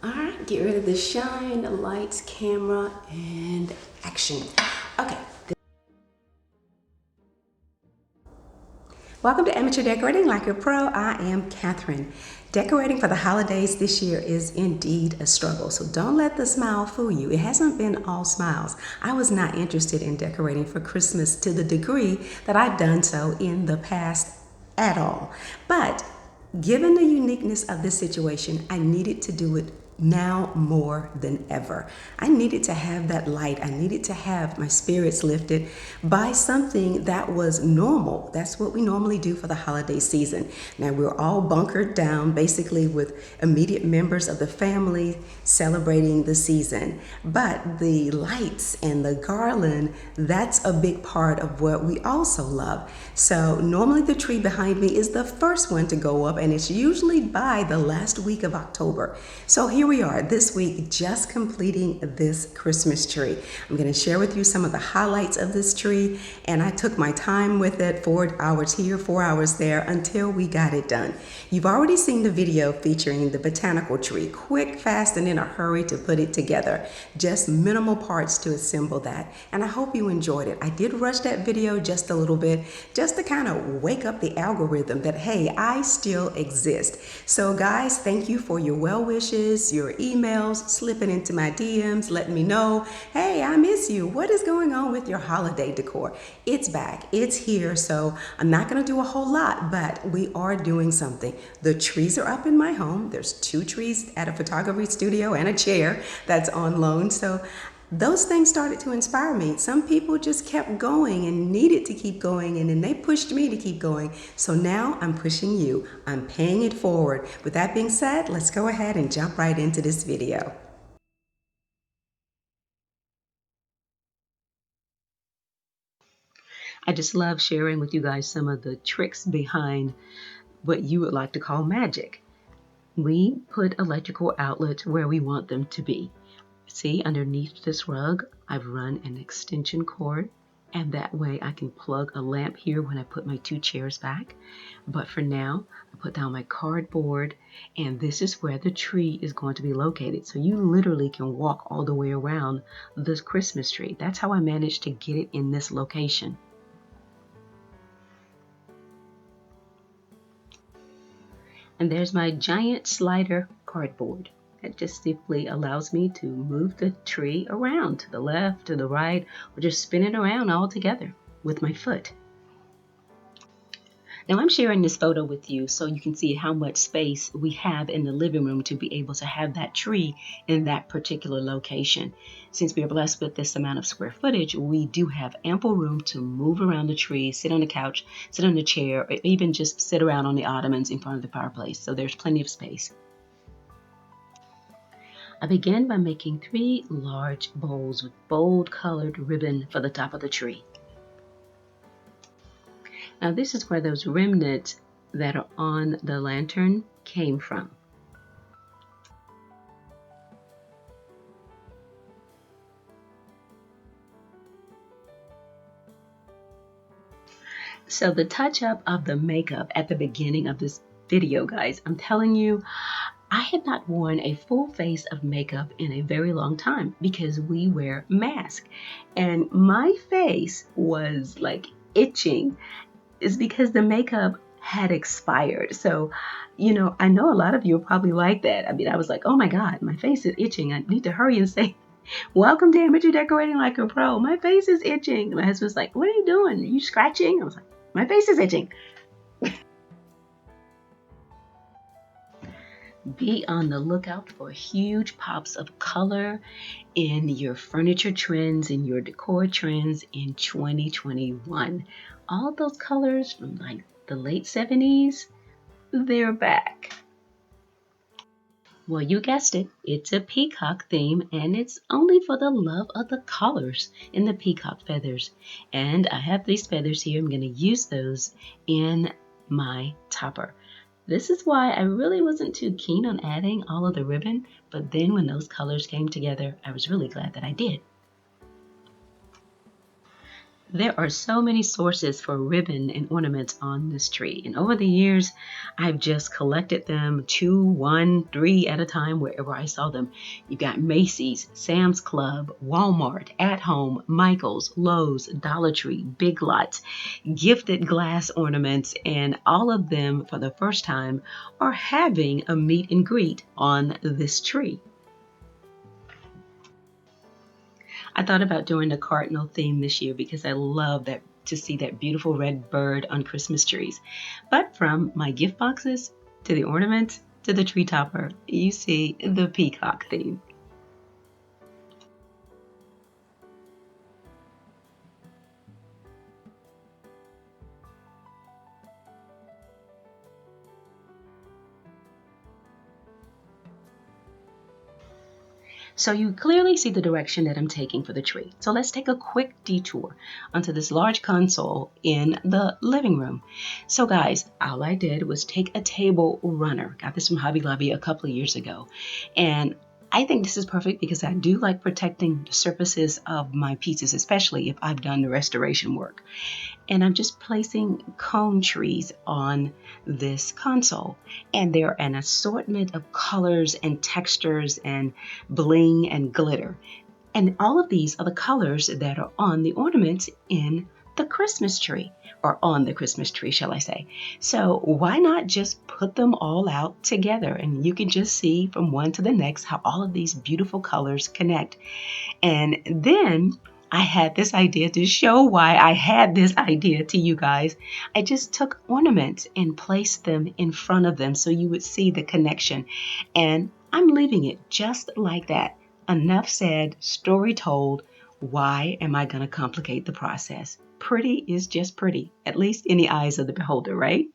All right, get ready to shine, lights, camera, and action. Okay. Welcome to Amateur Decorating Like a Pro. I am Catherine. Decorating for the holidays this year is indeed a struggle, so don't let the smile fool you. It hasn't been all smiles. I was not interested in decorating for Christmas to the degree that I've done so in the past at all. But given the uniqueness of this situation, I needed to do it now more than ever. I needed to have that light. I needed to have my spirits lifted by something that was normal. That's what we normally do for the holiday season. Now we're all bunkered down basically with immediate members of the family celebrating the season. But the lights and the garland, that's a big part of what we also love. So normally the tree behind me is the first one to go up, and it's usually by the last week of October. So here we are this week just completing this Christmas tree. I'm going to share with you some of the highlights of this tree, and I took my time with it, 4 hours here, 4 hours there, until we got it done. You've already seen the video featuring the botanical tree, quick, fast, and in a hurry to put it together. Just minimal parts to assemble that, and I hope you enjoyed it. I did rush that video just a little bit, just to kind of wake up the algorithm that, hey, I still exist. So guys, thank you for your well wishes, your emails, slipping into my DMs, letting me know, hey, I miss you. What is going on with your holiday decor? It's back, it's here. So I'm not gonna do a whole lot, but we are doing something. The trees are up in my home. There's 2 trees at a photography studio and a chair that's on loan. So those things started to inspire me. Some people just kept going and needed to keep going, and then they pushed me to keep going. So now I'm pushing you. I'm paying it forward. With that being said, let's go ahead and jump right into this video. I just love sharing with you guys some of the tricks behind what you would like to call magic. We put electrical outlets where we want them to be. See, underneath this rug, I've run an extension cord, and that way I can plug a lamp here when I put my 2 chairs back. But for now, I put down my cardboard, and this is where the tree is going to be located. So you literally can walk all the way around this Christmas tree. That's how I managed to get it in this location. And there's my giant slider cardboard. It just simply allows me to move the tree around to the left, to the right, or just spin it around all together with my foot. Now I'm sharing this photo with you so you can see how much space we have in the living room to be able to have that tree in that particular location. Since we are blessed with this amount of square footage, we do have ample room to move around the tree, sit on the couch, sit on the chair, or even just sit around on the ottomans in front of the fireplace. So there's plenty of space. I began by making 3 large bowls with bold colored ribbon for the top of the tree. Now this is where those remnants that are on the lantern came from. So the touch up of the makeup at the beginning of this video, guys, I'm telling you, I had not worn a full face of makeup in a very long time because we wear masks. And my face was like itching. It's because the makeup had expired. So, I know a lot of you are probably like that. I mean, I was like, oh my God, my face is itching. I need to hurry and say, welcome to Amateur Decorating Like a Pro. My face is itching. My husband's like, what are you doing? Are you scratching? I was like, my face is itching. Be on the lookout for huge pops of color in your furniture trends, in your decor trends in 2021. All those colors from like the late 70s, they're back. Well, you guessed it. It's a peacock theme, and it's only for the love of the colors in the peacock feathers. And I have these feathers here. I'm going to use those in my topper. This is why I really wasn't too keen on adding all of the ribbon, but then when those colors came together, I was really glad that I did. There are so many sources for ribbon and ornaments on this tree, and over the years, I've just collected them 2, 1, 3 at a time wherever I saw them. You got Macy's, Sam's Club, Walmart, At Home, Michael's, Lowe's, Dollar Tree, Big Lots, gifted glass ornaments, and all of them for the first time are having a meet and greet on this tree. I thought about doing the cardinal theme this year because I love that to see that beautiful red bird on Christmas trees. But from my gift boxes to the ornaments to the tree topper, you see the peacock theme. So you clearly see the direction that I'm taking for the tree. So let's take a quick detour onto this large console in the living room. So guys, all I did was take a table runner. Got this from Hobby Lobby a couple of years ago. And I think this is perfect because I do like protecting the surfaces of my pieces, especially if I've done the restoration work. And I'm just placing cone trees on this console. And there are an assortment of colors and textures and bling and glitter. And all of these are the colors that are on the ornaments in the Christmas tree, or on the Christmas tree, shall I say. So why not just put them all out together? And you can just see from one to the next how all of these beautiful colors connect. And then I had this idea to show why I had this idea to you guys. I just took ornaments and placed them in front of them so you would see the connection. And I'm leaving it just like that. Enough said, story told. Why am I going to complicate the process? Pretty is just pretty, at least in the eyes of the beholder, right?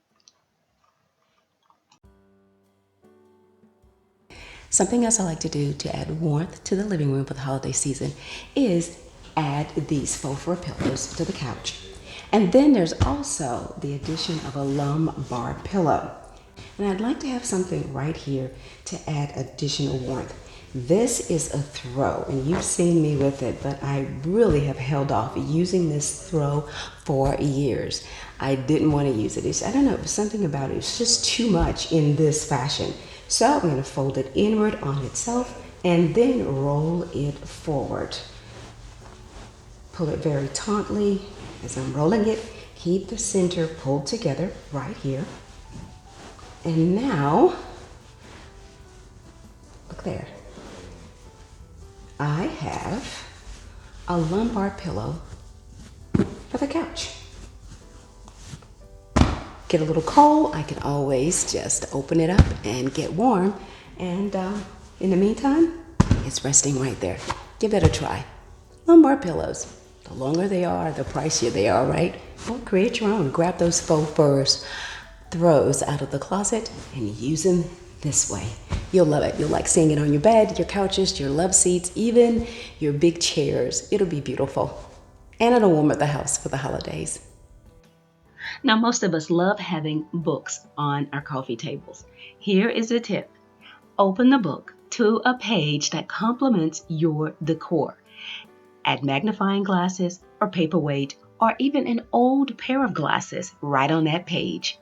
Something else I like to do to add warmth to the living room for the holiday season is add these faux fur pillows to the couch. And then there's also the addition of a lumbar pillow. And I'd like to have something right here to add additional warmth. This is a throw, and you've seen me with it, but I really have held off using this throw for years. I didn't want to use it. I don't know, it was something about it. It's just too much in this fashion. So I'm going to fold it inward on itself and then roll it forward. Pull it very tautly as I'm rolling it. Keep the center pulled together right here. And now, look there. I have a lumbar pillow for the couch. Get a little cold, I can always just open it up and get warm. And in the meantime, it's resting right there. Give that a try. Lumbar pillows. The longer they are, the pricier they are, right? Well, create your own. Grab those faux furs throws out of the closet and use them this way. You'll love it. You'll like seeing it on your bed, your couches, your love seats, even your big chairs. It'll be beautiful. And it'll warm up the house for the holidays. Now, most of us love having books on our coffee tables. Here is a tip. Open the book to a page that complements your decor. Add magnifying glasses or paperweight or even an old pair of glasses right on that page.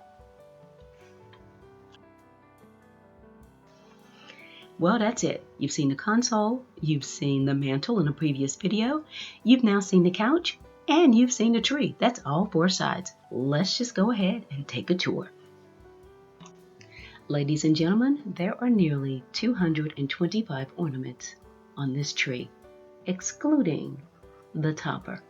Well, that's it. You've seen the console, you've seen the mantle in a previous video, you've now seen the couch, and you've seen the tree. That's all four sides. Let's just go ahead and take a tour. Ladies and gentlemen, there are nearly 225 ornaments on this tree, excluding the topper.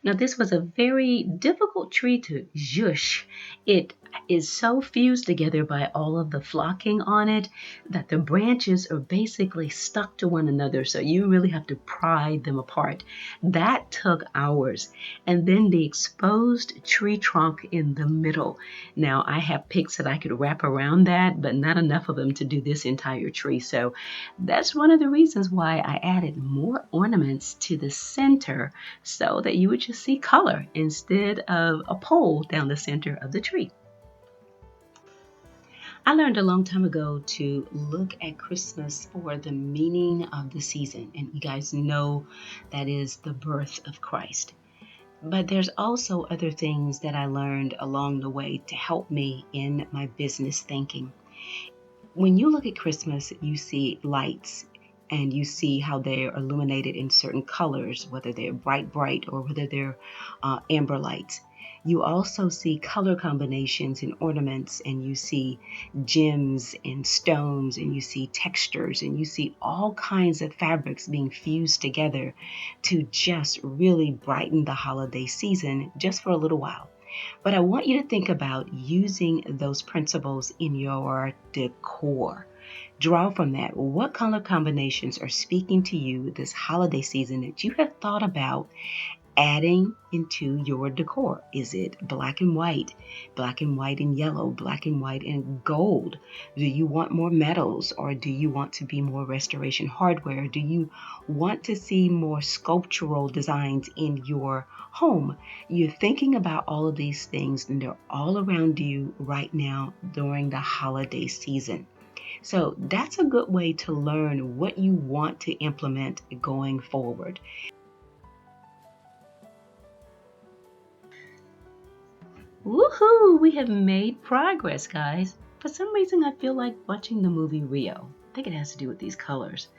Now, this was a very difficult tree to zhush. It is so fused together by all of the flocking on it that the branches are basically stuck to one another, so you really have to pry them apart. That took hours. And then the exposed tree trunk in the middle. Now, I have picks that I could wrap around that, but not enough of them to do this entire tree. So that's one of the reasons why I added more ornaments to the center so that you would just see color instead of a pole down the center of the tree. I learned a long time ago to look at Christmas for the meaning of the season, and you guys know that is the birth of Christ. But there's also other things that I learned along the way to help me in my business thinking. When you look at Christmas, you see lights and you see how they're illuminated in certain colors, whether they're bright, or whether they're amber lights. You also see color combinations in ornaments, and you see gems and stones, and you see textures, and you see all kinds of fabrics being fused together to just really brighten the holiday season just for a little while. But I want you to think about using those principles in your decor. Draw from that what color combinations are speaking to you this holiday season that you have thought about adding into your decor. Is it black and white and yellow, black and white and gold? Do you want more metals, or do you want to be more restoration hardware? Do you want to see more sculptural designs in your home? You're thinking about all of these things, and they're all around you right now during the holiday season. So that's a good way to learn what you want to implement going forward. Woohoo! We have made progress, guys. For some reason, I feel like watching the movie Rio. I think it has to do with these colors.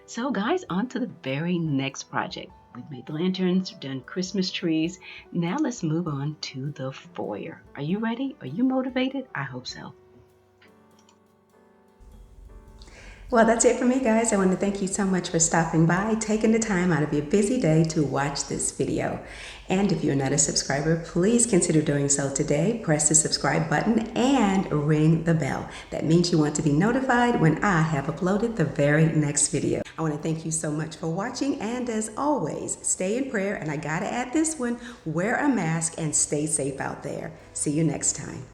So, guys, on to the very next project. We've made lanterns, done Christmas trees. Now let's move on to the foyer. Are you ready? Are you motivated? I hope so. Well, that's it for me, guys. I want to thank you so much for stopping by, taking the time out of your busy day to watch this video. And if you're not a subscriber, please consider doing so today. Press the subscribe button and ring the bell. That means you want to be notified when I have uploaded the very next video. I want to thank you so much for watching, and as always, stay in prayer, and I gotta add this one, wear a mask and stay safe out there. See you next time.